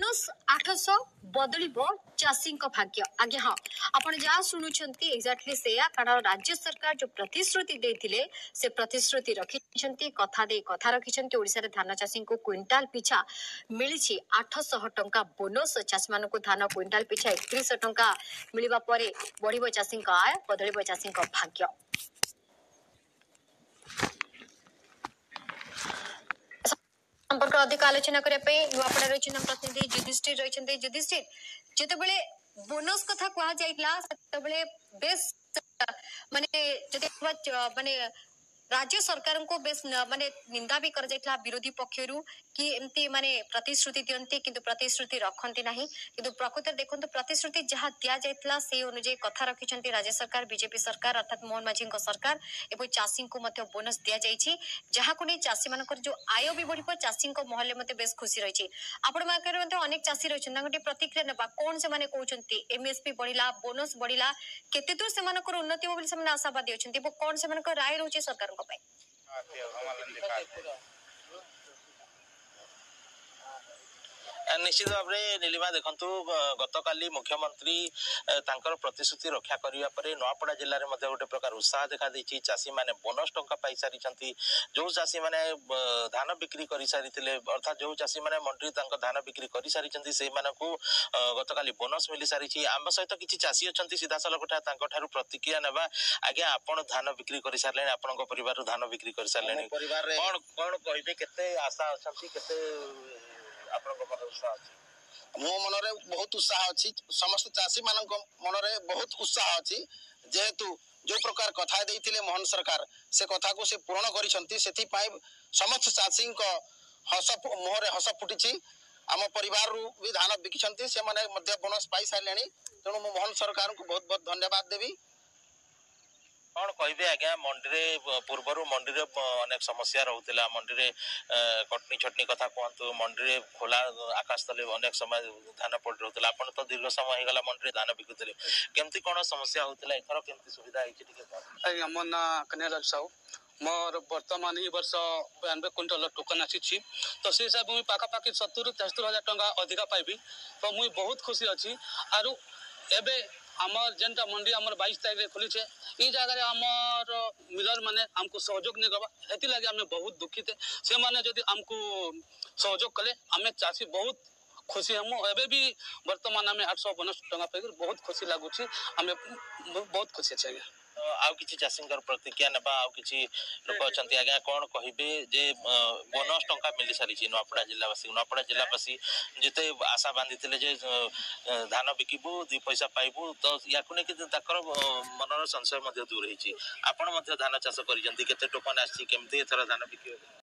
Bonus 800 बदलिबो चाषी भाग्य आगे हाँ आपण जहाँ शुणुंट एक्जाक्टली से कारण राज्य सरकार जो प्रतिश्रुति देथिले से प्रतिश्रुति रखी कथा दे कथा रखिंट ओडिशा धान चाषी को क्विंटाल पिछा मिली 800 टंका बोनस चाषी मान धान क्विंटाल पिछा 31 टंका मिलवा बढ़ चाषी आय बदल चाषी भाग्य। संपर्क अधिक आलोचना करने नुआपड़ा रही प्रतिनिधि युधिष्ठिर रही युधिष्ठिर जिते बोनस कथा कह जाते बेस माने माने राज्य सरकार को बेस माने निंदा भी कर जाइतला विरोधी पक्षरु कि एमती माने प्रतिश्रुति दियंती किंतु प्रतिश्रुति रखंती नाही किंतु प्रकृत देखंतु प्रतिश्रुति जहां दिया जाइतला से अनुसार कथा रखिछंती राज्य सरकार बीजेपी सरकार अर्थात मोहन माझी सरकार एवं चाषी को मध्य बोनस दिया जाइछि जहां को नै चाषी मानकर जो आय भी बढ़िबो चाषी को महले मते बेस खुशी रहिछि। आपण मार्केट मते अनेक चाषी रहिछन तांगटी प्रतिक्रिया नेबा कोन से माने कहउछंती एमएसपी बढ़िला बोनस बढ़िला केते दूर से मानकर उन्नति हो बोली से माने आशावादी अछंती बो कोन से मानकर राय रहउछि सरकार को निश्चित भाव में नीलिमा देखु गतकाली मुख्यमंत्री तांकर प्रतिश्रुति रक्षा करने नुआपड़ा जिले में गोटे प्रकार उत्साह देखा देछि। चाषी माने बोनस टंका पाई सारी जो चाषी माने धान बिक्री कर सारी अर्थात जो चाषी माने मंडी धान बिक्री कर सारी गतकाली बोनस मिल सारी आम सहित किसी चाषी अच्छा सीधा सलख प्रतिक्रिया नेबा आज्ञा आपण धान बिक्री कर सारे आपण परिवार धान बिक्री कर सारे कौन कहे केते आशा अच्छा मो मनरे बहुत उत्साह अच्छी समस्त चाषी मान मनरे बहुत उत्साह अच्छी जेहेतु जो प्रकार कथा देइथिले मोहन सरकार से कथा को से पूर्ण करिसंती सेथि पाई समस्त चाषी हस मुहरे हस फुटी आम परिवार भी धान बिकिछंती से माने मध्य बोनस पाई सारलेनी तेणु मो मोहन सरकार को बहुत बहुत धन्यवाद देवी। कौन कहे आज्ञा मंडी पूर्वर मंडी अनेक समस्या रोला मंडी कटनी छटनी कथा कहतु मंडी खोला आकाश तले अनेक समय धान पड़ रोला आप तो दीर्घ समय होगा मंडी धान बिकुले केमती कौन समस्या होता एथर केमती सुविधा आज्ञा मो ना कन्हैयालाल साहू मोर वर्तमान ही वर्ष 92 क्विंटल टोकन आसी तो से हिसाब मुझे पाखापाखि 70-73 हजार टंका अधिका पाइबी तो मुझे बहुत खुशी अच्छी आरु एबे आमर जेनटा मंडी आमर 22 तारीख खोली ये जगह आमर मिलर माने हमको सहयोग नहीं करवा हेती लगे आम बहुत दुखित से माने जदि हमको सहयोग कले आम चाषी बहुत खुशी हम एबे भी वर्तमान आम 850 टंका पाई बहुत खुशी लगुच आम बहुत खुशी अच्छे आज्ञा। आउ किछि चाषी प्रतिक्रिया नेबा आउ किछि लोक अछंती आज्ञा कौन कहिबे जे बोनस टंका मिली सारी नुआपड़ा जिलावासी जिते आशा बांधी जे धान बिकिबू 2 पैसा पाइबू तो याकु ने ताकर मनर संशय दूर होती आपण धान चाष कर केते टोकन आछि केमती एथर धान बिकिबो